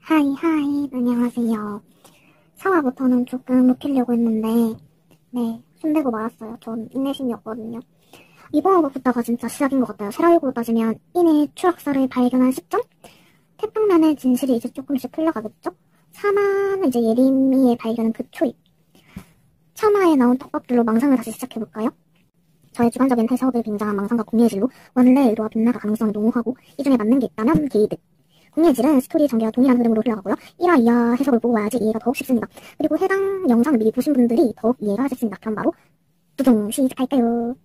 하이, 안녕하세요. 4화부터는 조금 묵히려고 했는데, 네, 손대고 말았어요. 전 인내심이었거든요. 이번 화부터가 진짜 시작인 것 같아요. 세라이고로 따지면 인의 추락사를 발견한 시점? 태평면의 진실이 이제 조금씩 풀려가겠죠? 3화는 이제 예림이의 발견은 그 초입. 3화에 나온 떡밥들로 망상을 다시 시작해볼까요? 저의 주관적인 해석을 빙자한 망상과 공예의 질로 원래 의도와 빗나갈 가능성을 농후하고 이 중에 맞는 게 있다면 게이득. 공예의 질은 스토리 전개와 동일한 흐름으로 흘러가고요. 1화, 2화 해석을 보고 와야지 이해가 더욱 쉽습니다. 그리고 해당 영상을 미리 보신 분들이 더욱 이해가 하셨습니다. 그럼 바로 두둥 시작할까요?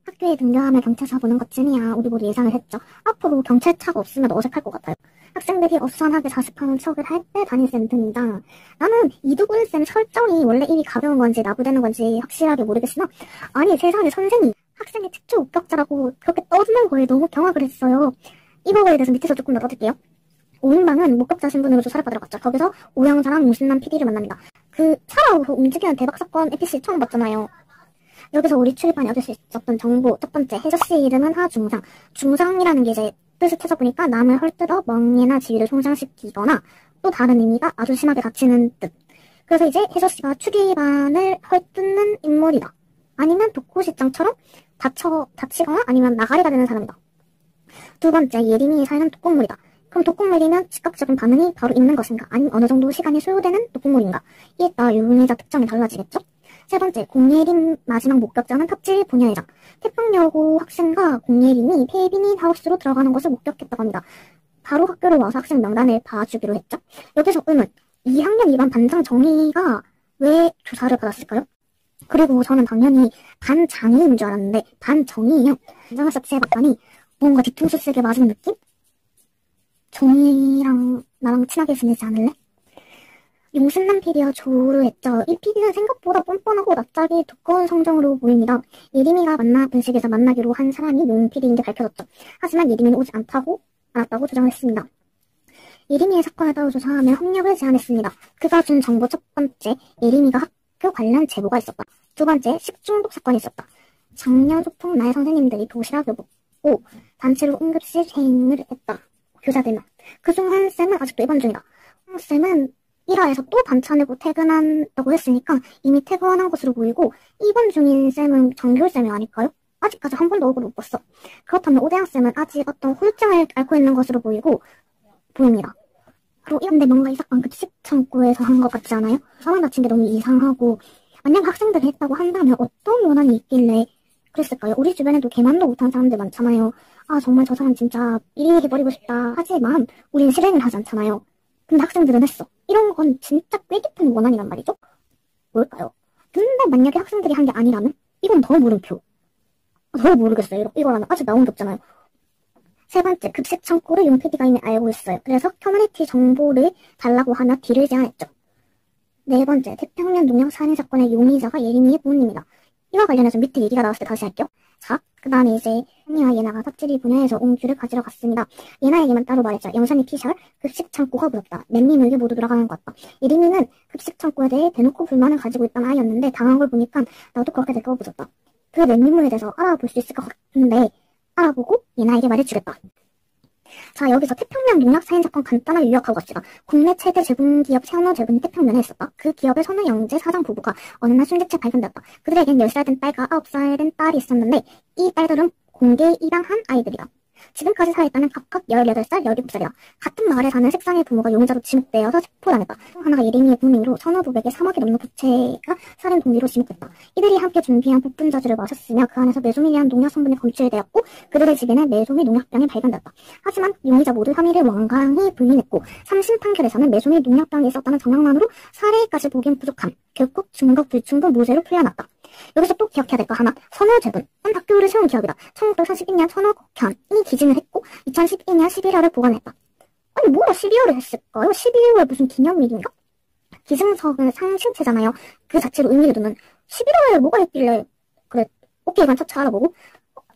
학교에 등교하면 경찰차 보는 것쯤이야 우리 모두 예상을 했죠. 앞으로 경찰차가 없으면 어색할 것 같아요. 학생들이 어수선하게 자습하는 척을 할 때 담임쌤 등장. 나는 이두근쌤 설정이 원래 입이 가벼운 건지 나부되는 건지 확실하게 모르겠으나 아니 세상에 선생이 학생의 특조 목격자라고 그렇게 떠드는 거에 너무 경악을 했어요. 이거에 대해서 밑에서 조금 더 떠들게요. 오인방은 목격자 신분으로 조사를 받으러 갔죠. 거기서 오영자랑 용신남 PD를 만납니다. 그 살아오고 움직이는 대박사건 에피씨 처음 봤잖아요. 여기서 우리 출입반이 얻을 수 있었던 정보 첫 번째, 혜저씨 이름은 하중상. 중상이라는 게 이제 뜻을 찾아보니까 남을 헐뜯어 명예나 지위를 손상시키거나 또 다른 의미가 아주 심하게 다치는 뜻. 그래서 이제 혜저씨가 출입반을 헐뜯는 인물이다. 아니면 독고시장처럼 다치거나 아니면 나가리가 되는 사람이다. 두 번째, 예림이의 사연은 독극물이다. 그럼 독극물이면 즉각적인 반응이 바로 있는 것인가? 아니면 어느 정도 시간이 소요되는 독극물인가? 이에 따라 용의자 특정이 달라지겠죠? 세 번째, 공예림 마지막 목격자는 탑질 분야회장. 태평여고 학생과 공예림이 폐빈인 하우스로 들어가는 것을 목격했다고 합니다. 바로 학교로 와서 학생 명단을 봐주기로 했죠. 여기서 의문, 2학년 2반 반장 정희가 왜 조사를 받았을까요? 그리고 저는 당연히 반장애인 줄 알았는데 반정희예요. 반장을 서치해봤더니 뭔가 뒤통수 세게 맞은 느낌? 정희랑 나랑 친하게 지내지 않을래? 용신남 PD와 조를 했죠. 이 PD는 생각보다 뻔뻔하고 낯짝이 두꺼운 성정으로 보입니다. 예림이가 만나 분식에서 만나기로 한 사람이 용 PD인 게 밝혀졌죠. 하지만 예림이는 오지 않았다고 주장했습니다. 예림이의 사건을 따로 조사하며 협력을 제안했습니다. 그가 준 정보 첫 번째, 예림이가 학교 관련 제보가 있었다. 두 번째, 식중독 사건이 있었다. 작년 소풍 날 선생님들이 도시락을 먹고 단체로 응급실 행을 했다. 교사들만. 그중 한 쌤은 아직도 입원 중이다. 쌤은 1화에서 또 반찬을 퇴근한다고 했으니까 이미 퇴근한 것으로 보이고 입원 중인 쌤은 정교일쌤이 아닐까요? 아직까지 한 번도 얼굴을 못 봤어. 그렇다면 오대양쌤은 아직 어떤 후유증을 앓고 있는 것으로 보입니다. 그리고 근데 뭔가 이 사건 급식창고에서 한 것 같지 않아요? 사람 다친 게 너무 이상하고 만약 학생들이 했다고 한다면 어떤 원한이 있길래 그랬을까요? 우리 주변에도 개만도 못한 사람들 많잖아요. 아 정말 저 사람 진짜 삐리리게 버리고 싶다 하지만 우리는 실행을 하지 않잖아요. 근데 학생들은 했어. 이런 건 진짜 꽤 깊은 원한이란 말이죠? 뭘까요? 근데 만약에 학생들이 한 게 아니라면? 이건 더 물음표. 더 모르겠어요. 이거라면 아직 나온 게 없잖아요. 세 번째, 급식 창고를 용 PD가 이미 알고 있어요. 그래서 커뮤니티 정보를 달라고 하며 딜을 제안했죠. 네 번째, 태평면 농약 살인 사건의 용의자가 예림이의 부모님이다. 이와 관련해서 밑에 얘기가 나왔을 때 다시 할게요. 자, 그 다음에 이제 언니와 예나가 삽질이 분야에서 옹주를 가지러 갔습니다. 예나에게만 따로 말했죠. 영상이 피셜, 급식 창고가 부럽다. 맨님에게 모두 돌아가는 것 같다. 예림이는 급식 창고에 대해 대놓고 불만을 가지고 있던 아이였는데 당한 걸 보니까 나도 그렇게 될까 보졌다. 그 맨님에 대해서 알아볼 수 있을 것 같은데 알아보고 예나에게 말해주겠다. 자, 여기서 태평면 농약 살인 사건 간단하게 요약하고 갑시다. 국내 최대 제분기업 세원호제분이 태평면에 있었다. 그 기업의 선우영재 사장 부부가 어느 날 순직채 발견되었다. 그들에겐 10살 된 딸과 9살 된 딸이 있었는데 이 딸들은 공개 입양한 아이들이다. 지금까지 살아있다는 각각 18살, 17살이다. 같은 마을에 사는 색상의 부모가 용의자로 지목되어서 체포당했다. 또 하나가 예림이의 부모님으로 선우 부백에 3억이 넘는 부채가 살인 동기로 지목됐다. 이들이 함께 준비한 복분자주를 마셨으며 그 안에서 메소밀이라는 농약 성분이 검출되었고 그들의 집에는 메소밀 농약병이 발견됐다. 하지만 용의자 모두 혐의를 완강히 부인했고 3심 판결에서는 메소밀 농약병이 있었다는 정황만으로 살해까지 보기엔 부족함, 결국 증거 불충분 무죄로 풀려났다. 여기서 또 기억해야 될 거 하나, 선호제분은 학교를 세운 기업이다. 1942년 선호국현이 기증을 했고 2012년 11월에 보관했다. 아니 뭐가 12월에 했을까요? 12월 무슨 기념일인가? 기증석은 상신체잖아요. 그 자체로 의미를 두는 11월에 뭐가 있길래 그래 오케이 이건 차차 알아보고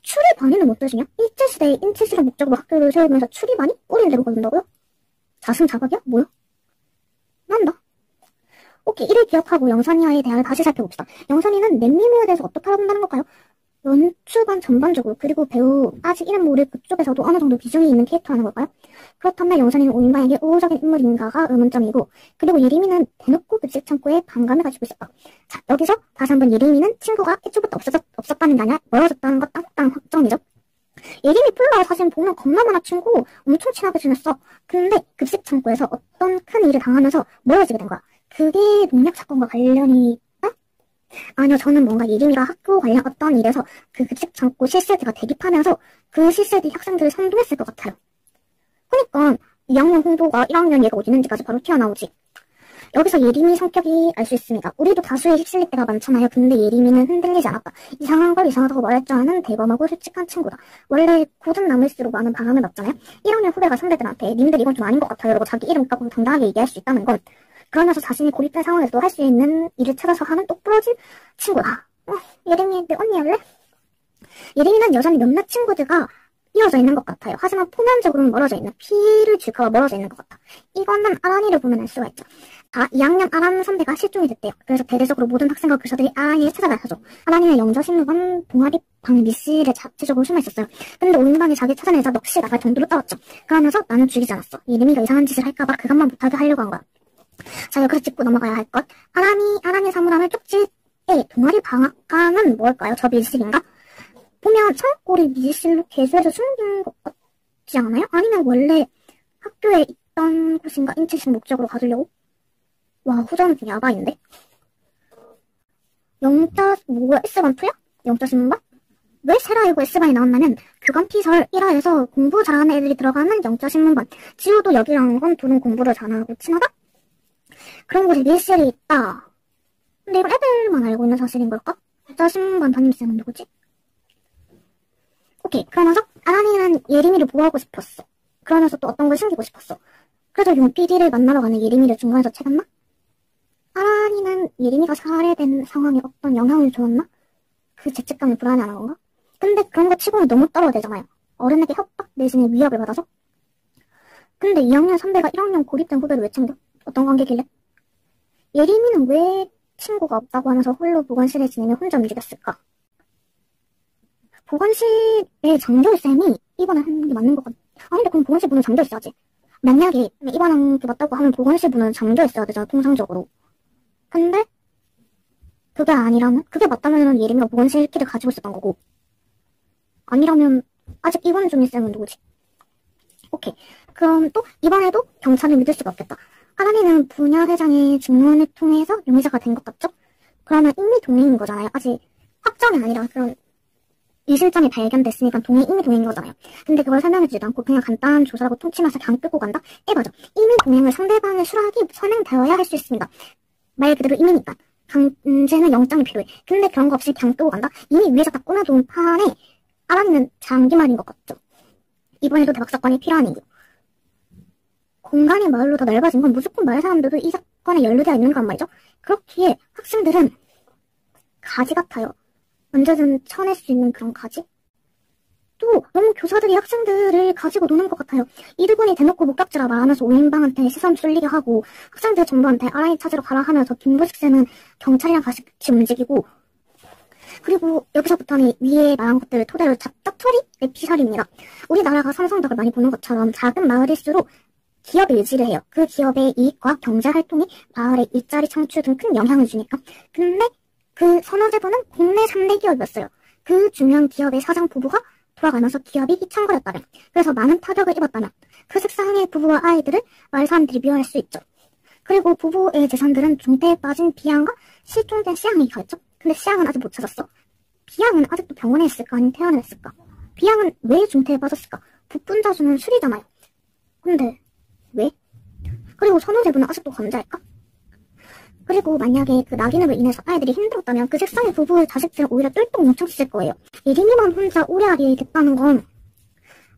출입반의는 못 드시냐? 일제시대의 인치시를 목적으로 학교를 세우면서 출입반이 꼬리를 내고 걸린다고요? 자승자각이야? 뭐야? 난다. 오케이, 이를 기억하고 영선이와의 대화를 다시 살펴봅시다. 영선이는 맨미모에 대해서 어떻게 알아본다는 걸까요? 연출반 전반적으로, 그리고 배우 아직 이름 모를 그쪽에서도 어느 정도 비중이 있는 캐릭터라는 걸까요? 그렇다면 영선이는 오인방에게 우호적인 인물인가가 의문점이고, 그리고 예림이는 대놓고 급식 창고에 반감을 가지고 있었다. 자, 여기서 다시 한번 예림이는 친구가 애초부터 없었다는 게 아니라 멀어졌다는 거 땅땅 확정이죠. 예림이 플라 사실 보면 겁나 많아 친구 엄청 친하게 지냈어. 근데 급식 창고에서 어떤 큰 일을 당하면서 멀어지게 된 거야. 그게 농약 사건과 관련이 있다? 아니요, 저는 뭔가 예림이가 학교 관련 어떤 일에서 그 급식 창고 실세대가 대립하면서 그 실세대 학생들을 선동했을 것 같아요. 그니까 2학년 홍보가 1학년 얘가 어디 있는지까지 바로 튀어나오지. 여기서 예림이 성격이 알 수 있습니다. 우리도 다수의 휩쓸릴 때가 많잖아요. 근데 예림이는 흔들리지 않았다. 이상한 걸 이상하다고 말할 줄 아는 대범하고 솔직한 친구다. 원래 고든 나물수록 많은 바람을 맞잖아요. 1학년 후배가 선배들한테 님들 이건 좀 아닌 것 같아요. 라고 자기 이름 까고 당당하게 얘기할 수 있다는 건, 그러면서 자신이 고립된 상황에서도 할 수 있는 일을 찾아서 하는 똑부러진 친구다. 예림이 내 언니 할래? 예림이는 여전히 몇몇 친구들과 이어져 있는 것 같아요. 하지만 표면적으로는 멀어져 있는, 피를 줄까봐 멀어져 있는 것 같다. 이거는 아란이를 보면 알 수가 있죠. 자, 2학년 아란 선배가 실종이 됐대요. 그래서 대대적으로 모든 학생과 교사들이 아란이를 찾아가서 아란이는 영저신문관 동아리방 미실에 자체적으로 숨어 있었어요. 근데 오인방이 자기 찾아내자 넋이 나갈 정도로 싸웠죠. 그러면서 나는 죽이지 않았어. 예림이가 이상한 짓을 할까봐 그것만 못하게 하려고 한 거야. 자, 여기서 짚고 넘어가야 할 것. 아란이 사물함을 쪽지에 동아리 방앗간은 뭘까요? 저 밀실인가? 보면 창고를 밀실로 개조해서 숨긴 것 같지 않아요? 아니면 원래 학교에 있던 곳인가? 인체식 목적으로 가두려고? 와, 후전은 좀 야바인데? 뭐야, S반프야? 영자신문반? 왜 세라이고 S반이 나왔냐면, 교감피설 1화에서 공부 잘하는 애들이 들어가는 영자신문반. 지우도 여기라는 건 둘은 공부를 잘하고 친하다? 그런 곳에 밀실이 있다. 근데 이건 애들만 알고 있는 사실인 걸까? 영자신문반 담임쌤은 누구지? 오케이, 그러면서 아란이는 예림이를 보호하고 싶었어. 그러면서 또 어떤 걸 숨기고 싶었어. 그래서 용PD를 만나러 가는 예림이를 중간에서 채갔나? 아란이는 예림이가 살해된 상황에 어떤 영향을 주었나? 그 죄책감이 불안해하는 건가? 근데 그런 거 치고는 너무 떨어지잖아요. 어른에게 협박 내지는 위협을 받아서? 근데 2학년 선배가 1학년 고립된 후배를 왜 챙겨? 어떤 관계길래? 예림이는 왜 친구가 없다고 하면서 홀로 보건실에 지내며 혼자 움직였을까? 보건실에 장교쌤이 입원한 게 맞는 것 같아. 근데 그럼 보건실 문은 잠겨있어야지. 만약에 입원한 게 맞다고 하면 보건실 문은 잠겨있어야 되잖아, 통상적으로. 근데 그게 아니라면, 그게 맞다면 예림이가 보건실 키를 가지고 있었던 거고, 아니라면 아직 입원 중인 쌤은 누구지? 오케이. 그럼 또 이번에도 경찰을 믿을 수가 없겠다. 아란이는 부녀회장의 증언을 통해서 용의자가 된 것 같죠? 그러면 이미 동행인 거잖아요. 아직 확정이 아니라 그런 이실점이 발견됐으니까 이미 동행인 거잖아요. 근데 그걸 설명해주지도 않고 그냥 간단한 조사라고 통치면서 그냥 끌고 간다? 맞아. 이미 동행을 상대방의 수락이 선행되어야 할 수 있습니다. 말 그대로 이미니까. 강제는 영장이 필요해. 근데 그런 거 없이 그냥 끌고 간다? 이미 위에서 다 꾸며둔 판에 아란이는 장기말인 것 같죠. 이번에도 대박 사건이 필요한 이유. 공간이 마을로 더 넓어진 건 무조건 마을 사람들도 이 사건에 연루되어 있는 거란 말이죠. 그렇기에 학생들은 가지 같아요. 언제든 쳐낼 수 있는 그런 가지? 또 너무 교사들이 학생들을 가지고 노는 것 같아요. 이두분이 대놓고 목격지라 말하면서 오인방한테 시선 쏠리게 하고 학생들 전부한테 아란이 찾으러 가라 하면서 김부식 쌤은 경찰이랑 같이 움직이고, 그리고 여기서부터는 위에 말한 것들을 토대로 짭짭처리의 피살입니다. 우리나라가 삼성덕을 많이 보는 것처럼 작은 마을일수록 기업이 유지를 해요. 그 기업의 이익과 경제활동이 마을의 일자리 창출 등 큰 영향을 주니까. 근데 그 선호제도는 국내 3대 기업이었어요. 그 중요한 기업의 사장 부부가 돌아가면서 기업이 휘청거렸다면, 그래서 많은 타격을 입었다면 그 색상의 부부와 아이들을 마을 사람들이 미워할 수 있죠. 그리고 부부의 재산들은 중태에 빠진 비양과 실종된 시양이 가였죠. 근데 시양은 아직 못 찾았어. 비양은 아직도 병원에 있을까 아니면 퇴원을 했을까? 비양은 왜 중태에 빠졌을까? 부푼자수는 술이잖아요. 근데 왜? 그리고 선호제도는 아직도 건재할까? 그리고 만약에 그 낙인으로 인해서 아이들이 힘들었다면 그 색상의 부부의 자식들은 오히려 똘똘 뭉쳤을 거예요. 예림이만 혼자 오래하게 됐다는 건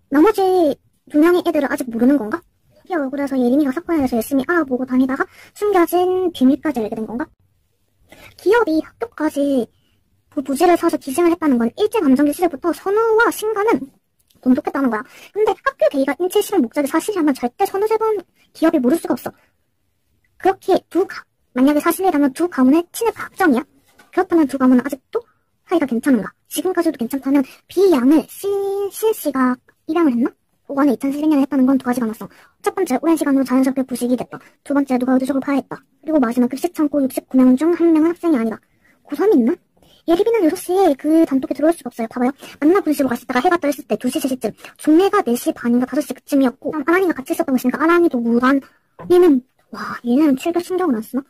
나머지 두 명의 애들을 아직 모르는 건가? 이 얼굴에서 예림이가 사건에 대해서 열심히 알아보고 다니다가 숨겨진 비밀까지 알게 된 건가? 기업이 학교까지 부지를 사서 기증을 했다는 건 일제감정기 시절부터 선우와 신가는 돈독했다는 거야. 근데 학교 대의가 인체 실현 목적이 사실이라면 절대 선우재본 기업이 모를 수가 없어. 그렇게 만약에 사실이라면 두 가문의 친일 확정이야? 그렇다면 두 가문은 아직도 사이가 괜찮은가? 지금까지도 괜찮다면 B양을 C씨가 입양을 했나? 오관에 2012년에 했다는 건 두 가지가 났어. 첫 번째, 오랜 시간으로 자연스럽게 부식이 됐다. 두 번째, 누가 의도적으로 파해했다. 그리고 마지막, 급식 창고 69명 중 한 명은 학생이 아니다. 고3이 있나? 예비비는 6시에 그 단톡에 들어올 수가 없어요. 봐봐요. 만나 분식으로 갔을 때가 해가 떠있을 때 2시, 3시쯤. 종례가 4시 반인가 5시 그쯤이었고, 아랑이가 같이 있었던 것이니까 아랑이도 무관. 얘는 출결 신경을 안 쓰나?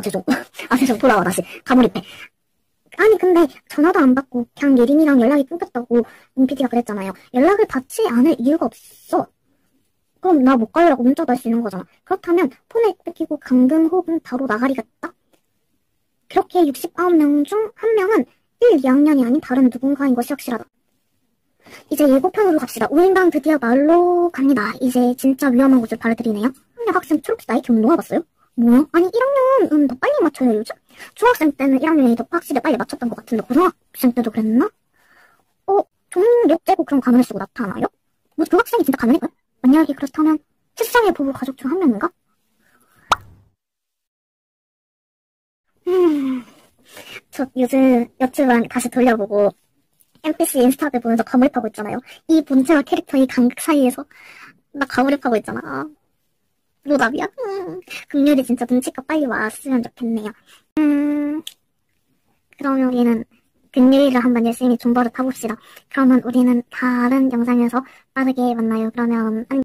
죄송. 돌아와, 다시. 가몰입해. 아니, 근데 전화도 안 받고 그냥 예림이랑 연락이 끊겼다고 윤PD가 그랬잖아요. 연락을 받지 않을 이유가 없어. 그럼 나 못 가려고 문자도 할 수 있는 거잖아. 그렇다면 폰을 뺏기고 감금 혹은 바로 나가리겠다? 그렇게 69명 중 한 명은 1, 2학년이 아닌 다른 누군가인 것이 확실하다. 이제 예고편으로 갑시다. 5인방 드디어 마을로 갑니다. 이제 진짜 위험한 곳을 바라드리네요. 학생 초록색 나이 기억 놓아봤어요? 뭐야? 아니 1학년은 더 빨리 맞춰요 요즘? 중학생 때는 1학년이 더 확실히 빨리 맞췄던 것 같은데 고등학생 때도 그랬나? 종력 째고 그런 가면을 쓰고 나타나요? 그 학생이 진짜 가면일까요? 만약에 그렇다면 세상의 부부 가족 중 한 명인가? 저 요즘 유튜브 다시 돌려보고 NPC 인스타를 보면서 가몰입하고 있잖아요. 이 본체와 캐릭터의 간극 사이에서 나 가몰입하고 있잖아. 노답이야? 금요일이 진짜 눈치껏 빨리 왔으면 좋겠네요. 그러면 우리는 금요일을 한번 열심히 존버를 타봅시다. 그러면 우리는 다른 영상에서 빠르게 만나요. 그러면 안녕.